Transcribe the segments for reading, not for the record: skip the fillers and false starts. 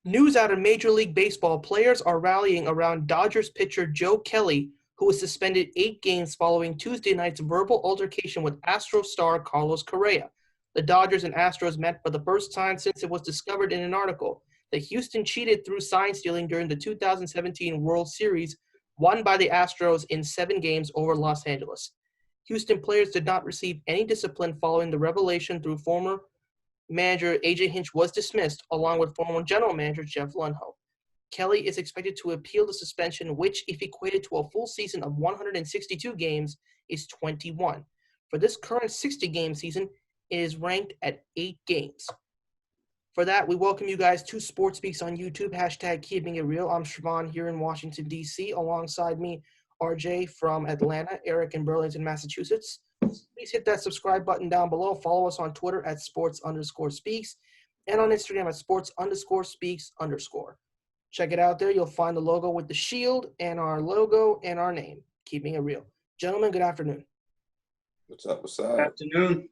News out of Major League Baseball: players are rallying around Dodgers pitcher Joe Kelley, who was suspended 8 games following Tuesday night's verbal altercation with Astros star Carlos Correa. The Dodgers and Astros met for the first time since it was discovered in an article that Houston cheated through sign stealing during the 2017 World Series, won by the Astros in 7 games over Los Angeles. Houston players did not receive any discipline following the revelation through former manager A.J. Hinch was dismissed, along with former general manager Jeff Lunho. Kelley is expected to appeal the suspension, which, if equated to a full season of 162 games, is 21. For this current 60-game season, it is ranked at 8 games. For that, we welcome you guys to Sports Speaks on YouTube, hashtag Keeping It Real. I'm Sravan here in Washington, D.C. Alongside me, RJ from Atlanta, Eric in Burlington, Massachusetts. Please hit that subscribe button down below. Follow us on Twitter at sports_speaks and on Instagram at sports_speaks_. Check it out there. You'll find the logo with the shield and our logo and our name, Keeping It Real. Gentlemen, good afternoon. What's up? What's up? Good afternoon.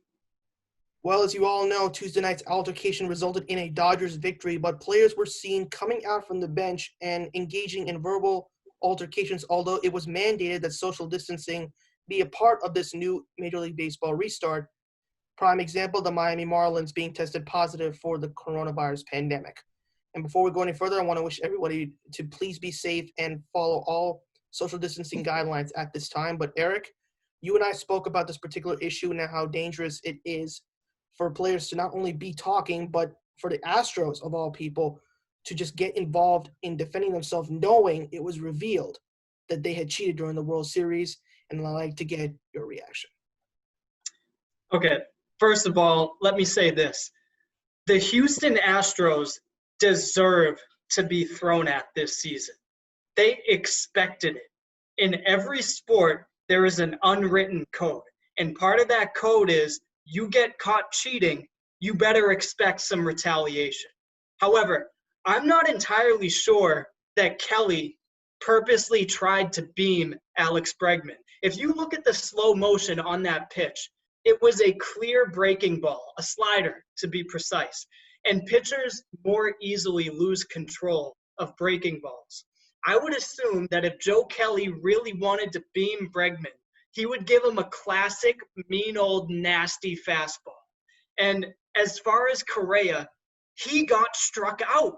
Well, as you all know, Tuesday night's altercation resulted in a Dodgers victory, but players were seen coming out from the bench and engaging in verbal altercations, although it was mandated that social distancing be a part of this new Major League Baseball restart. Prime example, the Miami Marlins being tested positive for the coronavirus pandemic. And before we go any further, I want to wish everybody to please be safe and follow all social distancing guidelines at this time. But Eric, you and I spoke about this particular issue and how dangerous it is for players to not only be talking, but for the Astros, of all people, to just get involved in defending themselves, knowing it was revealed that they had cheated during the World Series. And I'd like to get your reaction. Okay, first of all, let me say this. The Houston Astros deserve to be thrown at this season. They expected it. In every sport, there is an unwritten code. And part of that code is you get caught cheating, you better expect some retaliation. However, I'm not entirely sure that Kelley purposely tried to beam Alex Bregman. If you look at the slow motion on that pitch, it was a clear breaking ball, a slider to be precise. And pitchers more easily lose control of breaking balls. I would assume that if Joe Kelley really wanted to beam Bregman, he would give him a classic, mean old, nasty fastball. And as far as Correa, he got struck out.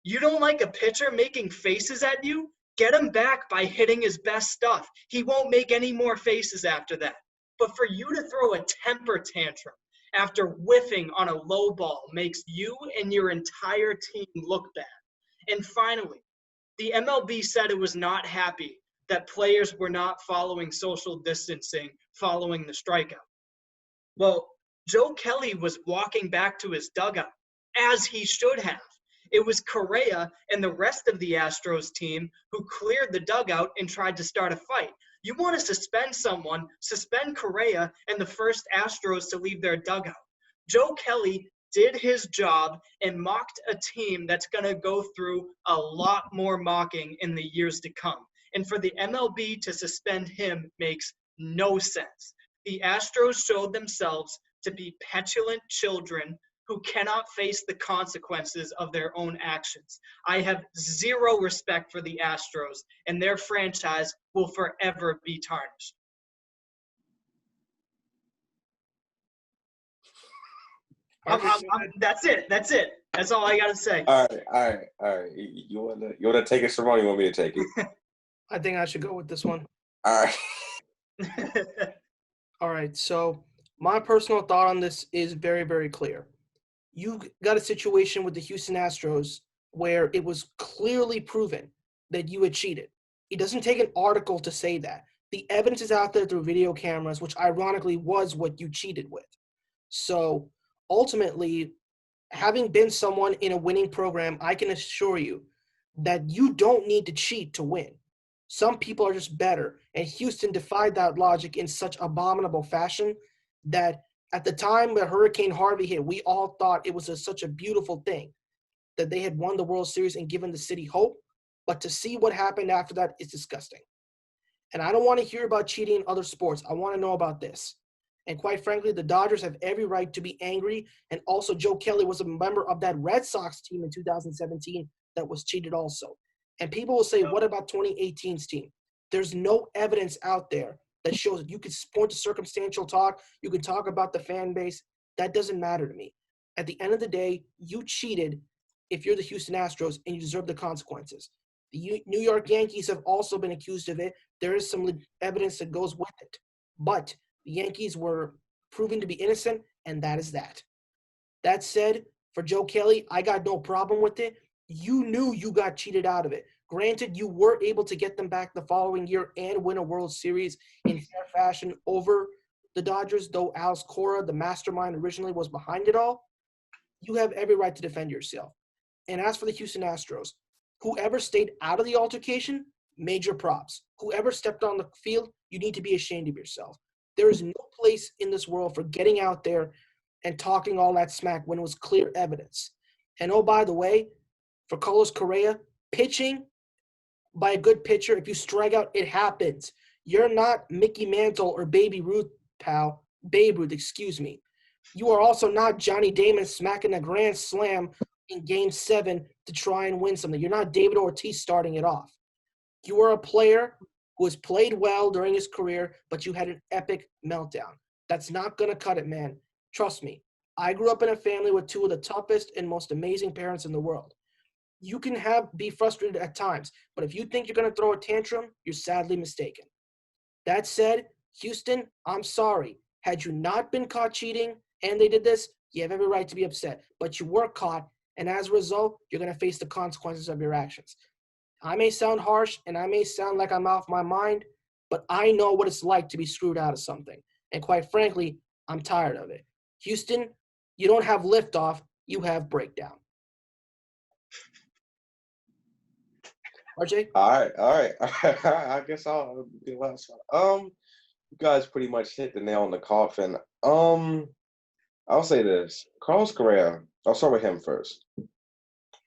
You don't like a pitcher making faces at you? Get him back by hitting his best stuff. He won't make any more faces after that. But for you to throw a temper tantrum after whiffing on a low ball makes you and your entire team look bad. And finally, the MLB said it was not happy that players were not following social distancing following the strikeout. Well, Joe Kelley was walking back to his dugout, as he should have. It was Correa and the rest of the Astros team who cleared the dugout and tried to start a fight. You want to suspend someone, suspend Correa and the first Astros to leave their dugout. Joe Kelley did his job and mocked a team that's going to go through a lot more mocking in the years to come. And for the MLB to suspend him makes no sense. The Astros showed themselves to be petulant children who cannot face the consequences of their own actions. I have zero respect for the Astros, and their franchise will forever be tarnished. That's it. That's all I got to say. All right. You wanna take it, Sravan? You want me to take it? I think I should go with this one. All right. All right, so my personal thought on this is very, very clear. You got a situation with the Houston Astros where it was clearly proven that you had cheated. It doesn't take an article to say that. The evidence is out there through video cameras, which ironically was what you cheated with. So ultimately, having been someone in a winning program, I can assure you that you don't need to cheat to win. Some people are just better, and Houston defied that logic in such abominable fashion that at the time that Hurricane Harvey hit, we all thought it was such a beautiful thing that they had won the World Series and given the city hope. But to see what happened after that is disgusting. And I don't want to hear about cheating in other sports. I want to know about this. And quite frankly, the Dodgers have every right to be angry. And also, Joe Kelley was a member of that Red Sox team in 2017 that was cheated also. And people will say, what about 2018's team? There's no evidence out there that shows it. You could point to circumstantial talk. You can talk about the fan base. That doesn't matter to me. At the end of the day, you cheated if you're the Houston Astros, and you deserve the consequences. The New York Yankees have also been accused of it. There is some evidence that goes with it. But the Yankees were proven to be innocent, and that is that. That said, for Joe Kelley, I got no problem with it. You knew you got cheated out of it. Granted, you were able to get them back the following year and win a World Series in fair fashion over the Dodgers, though Alex Cora, the mastermind, originally was behind it all. You have every right to defend yourself. And as for the Houston Astros, whoever stayed out of the altercation, major props. Whoever stepped on the field, you need to be ashamed of yourself. There is no place in this world for getting out there and talking all that smack when it was clear evidence. And oh, by the way, for Carlos Correa, pitching by a good pitcher, if you strike out, it happens. You're not Mickey Mantle or Baby Ruth, pal. Babe Ruth, excuse me. You are also not Johnny Damon smacking a grand slam in Game 7 to try and win something. You're not David Ortiz starting it off. You are a player who has played well during his career, but you had an epic meltdown. That's not going to cut it, man. Trust me. I grew up in a family with two of the toughest and most amazing parents in the world. You can be frustrated at times, but if you think you're going to throw a tantrum, you're sadly mistaken. That said, Houston, I'm sorry. Had you not been caught cheating and they did this, you have every right to be upset. But you were caught, and as a result, you're going to face the consequences of your actions. I may sound harsh, and I may sound like I'm off my mind, but I know what it's like to be screwed out of something. And quite frankly, I'm tired of it. Houston, you don't have liftoff, you have breakdown. RJ? All right. I guess I'll be the last one. You guys pretty much hit the nail on the coffin. I'll say this. Carlos Correa, I'll start with him first.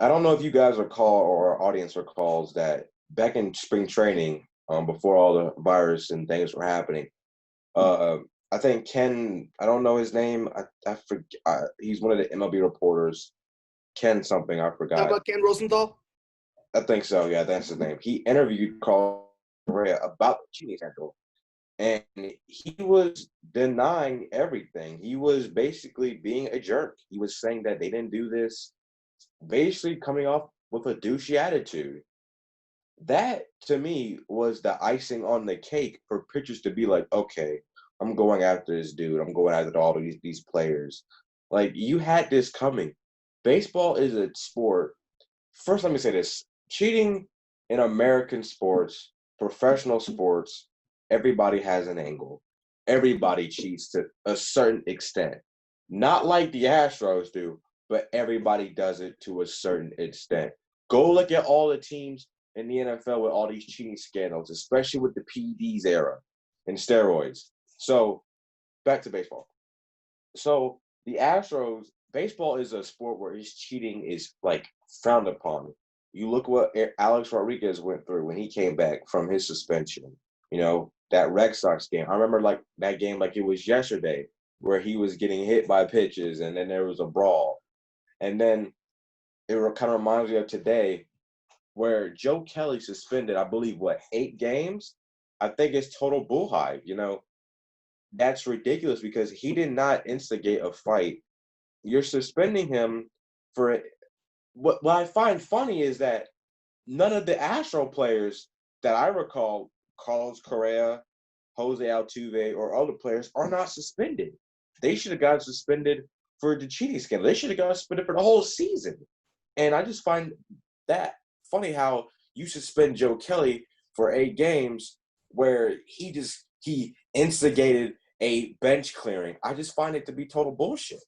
I don't know if you guys recall or our audience recalls that back in spring training, before all the virus and things were happening, I think Ken, I don't know his name. I forget. He's one of the MLB reporters. Ken something, I forgot. How about Ken Rosenthal? I think so. Yeah, that's his name. He interviewed Carlos Correa about the cheating scandal, and he was denying everything. He was basically being a jerk. He was saying that they didn't do this, basically coming off with a douchey attitude. That, to me, was the icing on the cake for pitchers to be like, okay, I'm going after this dude. I'm going after all of these players. Like, you had this coming. Baseball is a sport. First, let me say this. Cheating in American sports, professional sports, everybody has an angle. Everybody cheats to a certain extent. Not like the Astros do, but everybody does it to a certain extent. Go look at all the teams in the NFL with all these cheating scandals, especially with the PEDs era and steroids. So, back to baseball. So, the Astros, baseball is a sport where his cheating is, like, frowned upon. You look what Alex Rodriguez went through when he came back from his suspension. You know, that Red Sox game. I remember like that game like it was yesterday where he was getting hit by pitches and then there was a brawl. And then it kind of reminds me of today where Joe Kelley suspended, I believe, 8 games? I think it's total bull hype. You know, that's ridiculous because he did not instigate a fight. You're suspending him for what I find funny is that none of the Astro players that I recall, Carlos Correa, Jose Altuve, or other players, are not suspended. They should have gotten suspended for the cheating scandal. They should have gotten suspended for the whole season. And I just find that funny how you suspend Joe Kelley for 8 games where he instigated a bench clearing. I just find it to be total bullshit.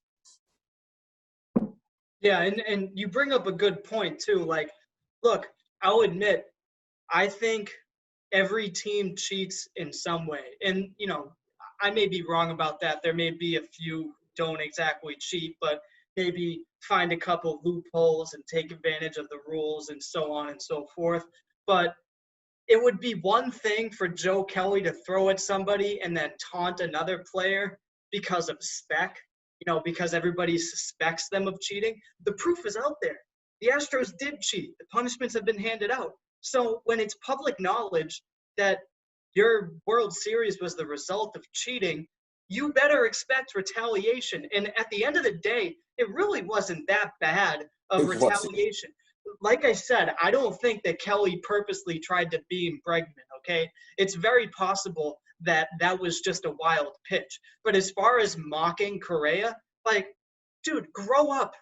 Yeah, and you bring up a good point too. Like, look, I'll admit, I think every team cheats in some way. And, you know, I may be wrong about that. There may be a few who don't exactly cheat, but maybe find a couple loopholes and take advantage of the rules and so on and so forth. But it would be one thing for Joe Kelley to throw at somebody and then taunt another player. because of spec, because everybody suspects them of cheating. The proof is out there. The Astros did cheat. The punishments have been handed out. So when it's public knowledge that your World Series was the result of cheating, you better expect retaliation. And at the end of the day, it really wasn't that bad of retaliation. Like I said, I don't think that Kelley purposely tried to beam Bregman, okay? It's very possible that that was just a wild pitch. But as far as mocking Correa, dude, grow up.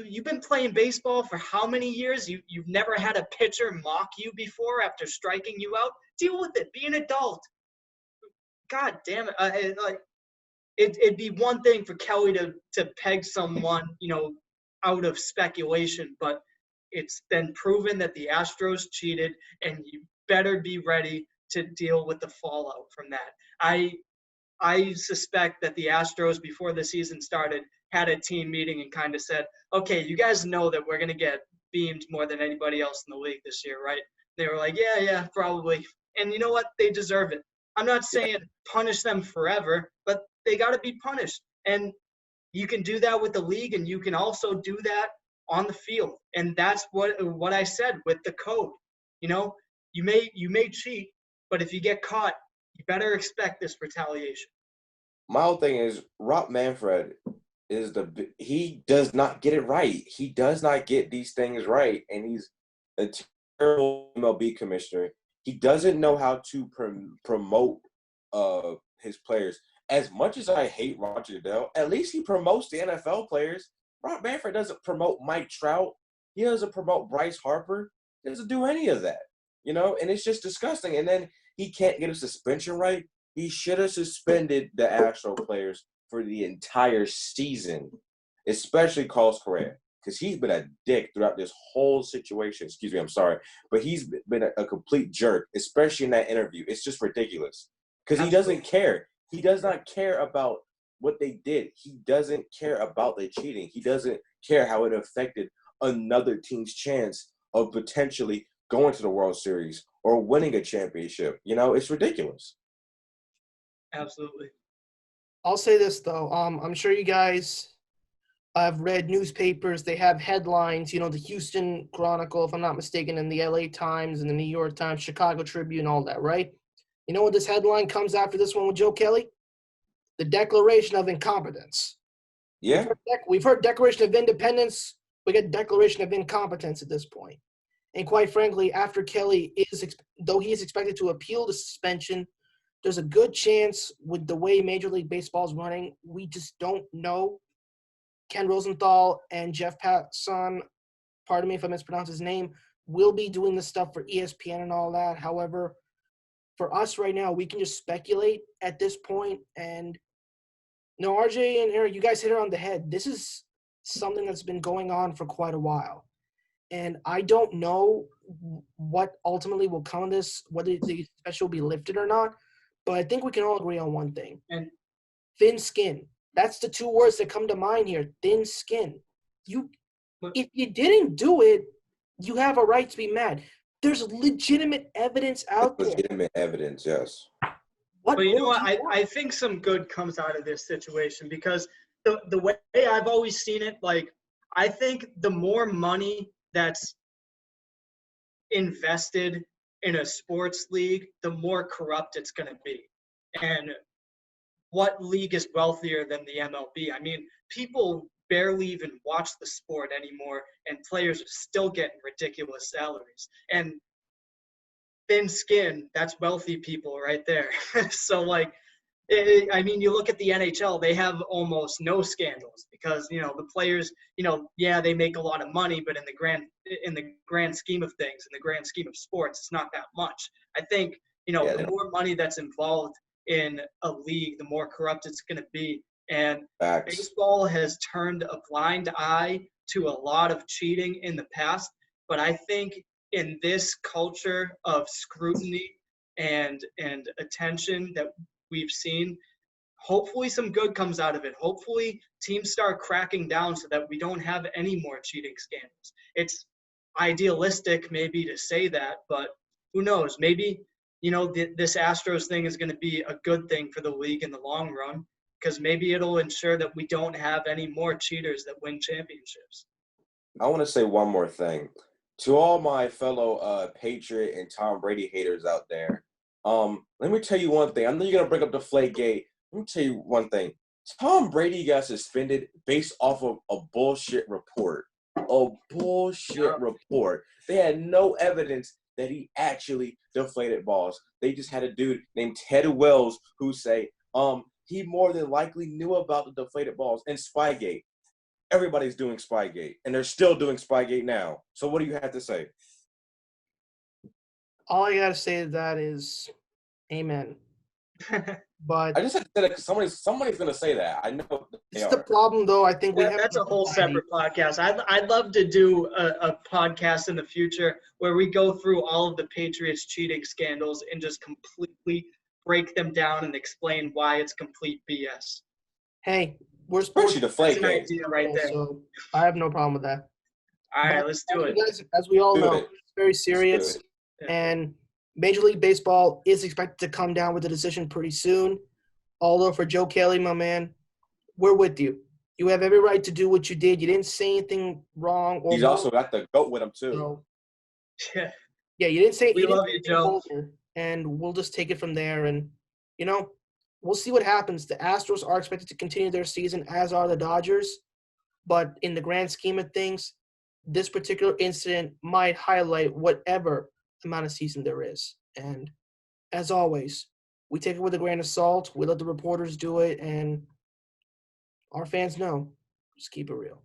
You've been playing baseball for how many years? You've never had a pitcher mock you before after striking you out? Deal with it. Be an adult. God damn it. It'd be one thing for Kelley to peg someone, out of speculation, but it's been proven that the Astros cheated, and you better be ready to deal with the fallout from that. I suspect that the Astros, before the season started, had a team meeting and kind of said, okay, you guys know that we're going to get beamed more than anybody else in the league this year, right? They were like, yeah, probably. And you know what? They deserve it. I'm not saying punish them forever, but they got to be punished. And you can do that with the league, and you can also do that on the field. And that's what I said with the code. You may cheat, but if you get caught, you better expect this retaliation. My whole thing is Rob Manfred he does not get it right. He does not get these things right, and he's a terrible MLB commissioner. He doesn't know how to promote his players. As much as I hate Roger Goodell, at least he promotes the NFL players. Rob Manfred doesn't promote Mike Trout. He doesn't promote Bryce Harper. He doesn't do any of that, and it's just disgusting. And then he can't get a suspension right. He should have suspended the Astro players for the entire season, especially Carlos Correa, because he's been a dick throughout this whole situation. Excuse me, I'm sorry. But he's been a complete jerk, especially in that interview. It's just ridiculous because he doesn't care. He does not care about what they did. He doesn't care about the cheating. He doesn't care how it affected another team's chance of potentially going to the World Series or winning a championship. It's ridiculous. Absolutely. I'll say this, though. I'm sure you guys have read newspapers. They have headlines, the Houston Chronicle, if I'm not mistaken, and the LA Times and the New York Times, Chicago Tribune, all that, right? You know what this headline comes after this one with Joe Kelley? The Declaration of Incompetence. Yeah. We've heard Declaration of Independence. We get Declaration of Incompetence at this point. And quite frankly, after Kelley though he is expected to appeal the suspension, there's a good chance with the way Major League Baseball is running, we just don't know. Ken Rosenthal and Jeff Passan, pardon me if I mispronounce his name, will be doing the stuff for ESPN and all that. However, for us right now, we can just speculate at this point. And RJ and Eric, you guys hit it on the head. This is something that's been going on for quite a while. And I don't know what ultimately will come of this, whether the special will be lifted or not. But I think we can all agree on one thing. And thin skin. That's the two words that come to mind here. Thin skin. If you didn't do it, you have a right to be mad. There's legitimate evidence out there. Legitimate evidence, yes. But you know what? I think some good comes out of this situation because the way I've always seen it, I think the more money that's invested in a sports league, the more corrupt it's going to be. And what league is wealthier than the MLB? I mean, people barely even watch the sport anymore, and players are still getting ridiculous salaries. And thin skin, that's wealthy people right there. So, you look at the NHL, they have almost no scandals because, the players, they make a lot of money, but in the grand scheme of things, in the grand scheme of sports, it's not that much. I think, the more money that's involved in a league, the more corrupt it's going to be. And Facts. Baseball has turned a blind eye to a lot of cheating in the past, but I think in this culture of scrutiny and attention that we've seen, hopefully some good comes out of it. Hopefully teams start cracking down so that we don't have any more cheating scandals. It's idealistic maybe to say that, but who knows? Maybe, this Astros thing is going to be a good thing for the league in the long run. because maybe it'll ensure that we don't have any more cheaters that win championships. I want to say one more thing to all my fellow Patriot and Tom Brady haters out there. Let me tell you one thing. I know you're gonna bring up the Deflategate. Let me tell you one thing. Tom Brady got suspended based off of a bullshit report. A bullshit report. They had no evidence that he actually deflated balls. They just had a dude named Ted Wells who say, he more than likely knew about the deflated balls and Spygate. Everybody's doing Spygate, and they're still doing Spygate now. So what do you have to say? All I gotta say to that is, amen. But I just had to say that because somebody's going to say that. I know they it's the are. problem, though. I think That's a whole separate podcast. I'd love to do a podcast in the future where we go through all of the Patriots cheating scandals and just completely break them down and explain why it's complete BS. Hey, we're sports. Especially the That's an Deflategate. idea right there. So I have no problem with that. All right, But let's do it. Guys, as we all Do know, it. it's very serious, Yeah. and Major League Baseball is expected to come down with a decision pretty soon. Although for Joe Kelley, my man, we're with you. You have every right to do what you did. You didn't say anything wrong. Or He's also got the GOAT with him, too. so, Yeah. yeah, you didn't say. We love you, Joe. And we'll just take it from there. And we'll see what happens. The Astros are expected to continue their season, as are the Dodgers. But in the grand scheme of things, this particular incident might highlight whatever amount of season there is. And as always, we take it with a grain of salt. We let the reporters do it, and our fans know. Just keep it real.